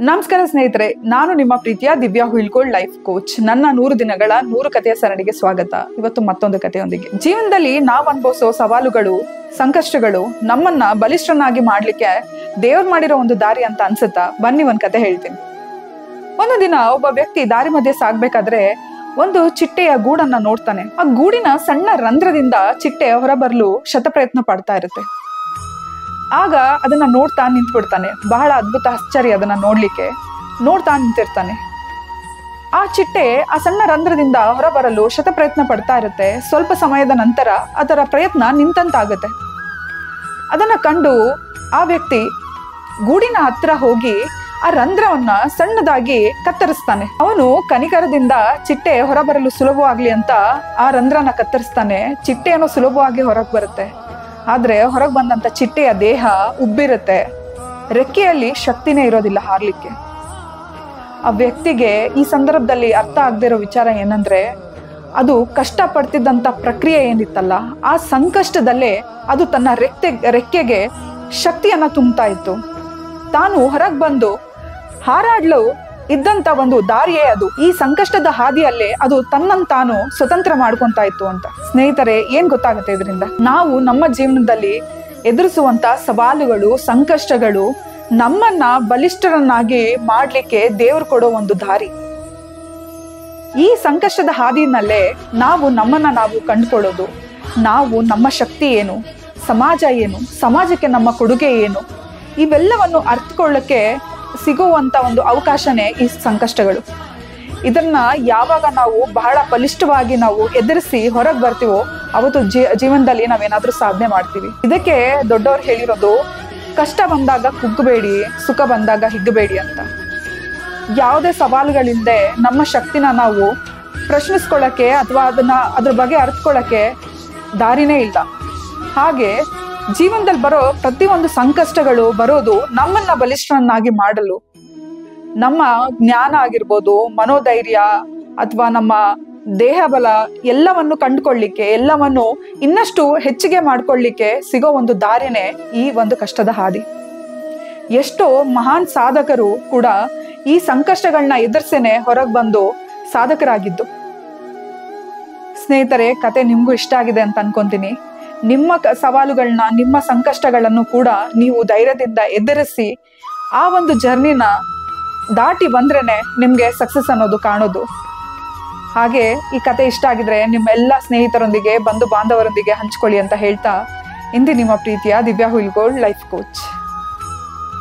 ನಮಸ್ಕಾರ ಸ್ನೇಹಿತರೆ, ನಾನು ನಿಮ್ಮ ಪ್ರೀತಿಯ ದಿವ್ಯಾ ಹುಯಿಲ್ಗೋಳ್ ಲೈಫ್ ಕೋಚ್. ನನ್ನ 100 ದಿನಗಳ 100 ಕಥೆಯ ಸರಣಿಗೆ ಸ್ವಾಗತ. ಇವತ್ತು ಮತ್ತೊಂದು ಕಥೆಯೊಂದಿಗೆ. ಜೀವನದಲ್ಲಿ ನಾವು ಅನುಭವಿಸೋ ಸವಾಲುಗಳು, ಸಂಕಷ್ಟಗಳು ನಮ್ಮನ್ನ ಬಲಿಷ್ಠನಾಗಿ ಮಾಡ್ಲಿಕ್ಕೆ ದೇವ್ರು ಮಾಡಿರೋ ಒಂದು ದಾರಿ ಅಂತ ಅನ್ಸುತ್ತಾ? ಬನ್ನಿ ಒಂದ್ ಕತೆ ಹೇಳ್ತೀನಿ. ಒಂದು ದಿನ ಒಬ್ಬ ವ್ಯಕ್ತಿ ದಾರಿ ಮಧ್ಯೆ ಸಾಗ್ಬೇಕಾದ್ರೆ ಒಂದು ಚಿಟ್ಟೆಯ ಗೂಡನ್ನ ನೋಡ್ತಾನೆ. ಆ ಗೂಡಿನ ಸಣ್ಣ ರಂಧ್ರದಿಂದ ಚಿಟ್ಟೆ ಹೊರಬರಲು ಶತಪ್ರಯತ್ನ ಪಡ್ತಾ ಇರುತ್ತೆ. ಆಗ ಅದನ್ನ ನೋಡ್ತಾ ನಿಂತ್ಬಿಡ್ತಾನೆ. ಬಹಳ ಅದ್ಭುತ, ಆಶ್ಚರ್ಯ ಅದನ್ನ ನೋಡ್ತಾ ನಿಂತಿರ್ತಾನೆ. ಆ ಚಿಟ್ಟೆ ಆ ಸಣ್ಣ ರಂಧ್ರದಿಂದ ಹೊರಬರಲು ಶತಪ್ರಯತ್ನ ಪಡ್ತಾ ಇರುತ್ತೆ. ಸ್ವಲ್ಪ ಸಮಯದ ನಂತರ ಅದರ ಪ್ರಯತ್ನ ನಿಂತಂತಾಗುತ್ತೆ. ಅದನ್ನ ಕಂಡು ಆ ವ್ಯಕ್ತಿ ಗೂಡಿನ ಹತ್ರ ಹೋಗಿ ಆ ರಂಧ್ರವನ್ನ ಸಣ್ಣದಾಗಿ ಕತ್ತರಿಸ್ತಾನೆ. ಅವನು ಕನಿಕರದಿಂದ ಚಿಟ್ಟೆ ಹೊರಬರಲು ಸುಲಭವಾಗ್ಲಿ ಅಂತ ಆ ರಂಧ್ರನ ಕತ್ತರಿಸ್ತಾನೆ. ಚಿಟ್ಟೆಯನ್ನು ಸುಲಭವಾಗಿ ಹೊರಗೆ ಬರುತ್ತೆ. ಆದ್ರೆ ಹೊರಗೆ ಬಂದಂತ ಚಿಟ್ಟೆಯ ದೇಹ ಉಬ್ಬಿರುತ್ತೆ. ರೆಕ್ಕೆಯಲ್ಲಿ ಶಕ್ತಿನೇ ಇರೋದಿಲ್ಲ ಹಾರ್ಲಿಕ್ಕೆ. ಆ ವ್ಯಕ್ತಿಗೆ ಈ ಸಂದರ್ಭದಲ್ಲಿ ಅರ್ಥ ಆಗದೆ ಇರೋ ವಿಚಾರ ಏನಂದ್ರೆ, ಅದು ಕಷ್ಟ ಪಡ್ತಿದ್ದಂತ ಪ್ರಕ್ರಿಯೆ ಏನಿತ್ತಲ್ಲ, ಆ ಸಂಕಷ್ಟದಲ್ಲೇ ಅದು ತನ್ನ ರೆಕ್ಕೆಗೆ ಶಕ್ತಿಯನ್ನ ತುಂಬ್ತಾ ಇತ್ತು. ತಾನು ಹೊರಗೆ ಬಂದು ಹಾರಾಡ್ಲು ಇದ್ದಂತ ಒಂದು ದಾರಿಯೇ ಅದು. ಈ ಸಂಕಷ್ಟದ ಹಾದಿಯಲ್ಲೇ ಅದು ತನ್ನಂತಾನು ಸ್ವತಂತ್ರ ಮಾಡ್ಕೊಂತಾ ಇತ್ತು ಅಂತ. ಸ್ನೇಹಿತರೆ, ಏನ್ ಗೊತ್ತಾಗುತ್ತೆ ಇದರಿಂದ? ನಾವು ನಮ್ಮ ಜೀವನದಲ್ಲಿ ಎದುರಿಸುವಂತ ಸವಾಲುಗಳು, ಸಂಕಷ್ಟಗಳು ನಮ್ಮನ್ನ ಬಲಿಷ್ಠರನ್ನಾಗಿ ಮಾಡ್ಲಿಕ್ಕೆ ದೇವ್ರು ಕೊಡೋ ಒಂದು ದಾರಿ. ಈ ಸಂಕಷ್ಟದ ಹಾದಿನಲ್ಲೇ ನಾವು ನಮ್ಮನ್ನ ನಾವು ಕಂಡುಕೊಳ್ಳೋದು. ನಾವು ನಮ್ಮ ಶಕ್ತಿ ಏನು, ಸಮಾಜ ಏನು, ಸಮಾಜಕ್ಕೆ ನಮ್ಮ ಕೊಡುಗೆ ಏನು, ಇವೆಲ್ಲವನ್ನು ಅರ್ಥಕೊಳ್ಳಕ್ಕೆ ಸಿಗುವಂತ ಒಂದು ಅವಕಾಶನೇ ಈ ಸಂಕಷ್ಟಗಳು. ಇದನ್ನ ಯಾವಾಗ ನಾವು ಬಹಳ ಬಲಿಷ್ಠವಾಗಿ ನಾವು ಎದುರಿಸಿ ಹೊರಗೆ ಬರ್ತೀವೋ ಅವತ್ತು ಜೀವನದಲ್ಲಿ ನಾವೇನಾದ್ರೂ ಸಾಧನೆ ಮಾಡ್ತೀವಿ. ಇದಕ್ಕೆ ದೊಡ್ಡವ್ರು ಹೇಳಿರೋದು, ಕಷ್ಟ ಬಂದಾಗ ಕುಗ್ಗಬೇಡಿ, ಸುಖ ಬಂದಾಗ ಹಿಗ್ಗಬೇಡಿ ಅಂತ. ಯಾವುದೇ ಸವಾಲುಗಳಿಂದ ನಮ್ಮ ಶಕ್ತಿನ ನಾವು ಪ್ರಶ್ನಿಸ್ಕೊಳ್ಳಕ್ಕೆ ಅಥವಾ ಅದ್ರ ಬಗ್ಗೆ ಅರ್ಥಕೊಳ್ಳಕ್ಕೆ ದಾರಿನೇ ಇಲ್ಲ. ಹಾಗೆ ಜೀವನದಲ್ಲಿ ಬರೋ ಪ್ರತಿಯೊಂದು ಸಂಕಷ್ಟಗಳು ಬರೋದು ನಮ್ಮನ್ನ ಬಲಿಷ್ಠರನ್ನಾಗಿ ಮಾಡಲು. ನಮ್ಮ ಜ್ಞಾನ ಆಗಿರ್ಬೋದು, ಮನೋಧೈರ್ಯ ಅಥವಾ ನಮ್ಮ ದೇಹ ಬಲ ಎಲ್ಲವನ್ನು ಕಂಡುಕೊಳ್ಳಿಕ್ಕೆ, ಎಲ್ಲವನ್ನು ಇನ್ನಷ್ಟು ಹೆಚ್ಚಿಗೆ ಮಾಡ್ಕೊಳ್ಳಿಕ್ಕೆ ಸಿಗೋ ಒಂದು ದಾರಿನೇ ಈ ಒಂದು ಕಷ್ಟದ ಹಾದಿ. ಎಷ್ಟೋ ಮಹಾನ್ ಸಾಧಕರು ಕೂಡ ಈ ಸಂಕಷ್ಟಗಳನ್ನ ಎದುರಿಸೇನೆ ಹೊರಗೆ ಬಂದು ಸಾಧಕರಾಗಿದ್ದು. ಸ್ನೇಹಿತರೆ, ಕತೆ ನಿಮ್ಗೂ ಇಷ್ಟ ಆಗಿದೆ ಅಂತ ಅನ್ಕೊಂತೀನಿ. ನಿಮ್ಮ ಸವಾಲುಗಳನ್ನ, ನಿಮ್ಮ ಸಂಕಷ್ಟಗಳನ್ನು ಕೂಡ ನೀವು ಧೈರ್ಯದಿಂದ ಎದುರಿಸಿ ಆ ಒಂದು ಜರ್ನಿನ ದಾಟಿ ಬಂದ್ರೇನೆ ನಿಮ್ಗೆ ಸಕ್ಸಸ್ ಅನ್ನೋದು ಕಾಣೋದು. ಹಾಗೆ ಈ ಕತೆ ಇಷ್ಟ ಆಗಿದ್ರೆ ನಿಮ್ಮ ಎಲ್ಲ ಸ್ನೇಹಿತರೊಂದಿಗೆ, ಬಂಧು ಬಾಂಧವರೊಂದಿಗೆ ಹಂಚ್ಕೊಳ್ಳಿ ಅಂತ ಹೇಳ್ತಾ, ಇಂದು ನಿಮ್ಮ ಪ್ರೀತಿಯ ದಿವ್ಯಾ ಹುಯಿಲ್ಗೋಳ್ ಲೈಫ್ ಕೋಚ್.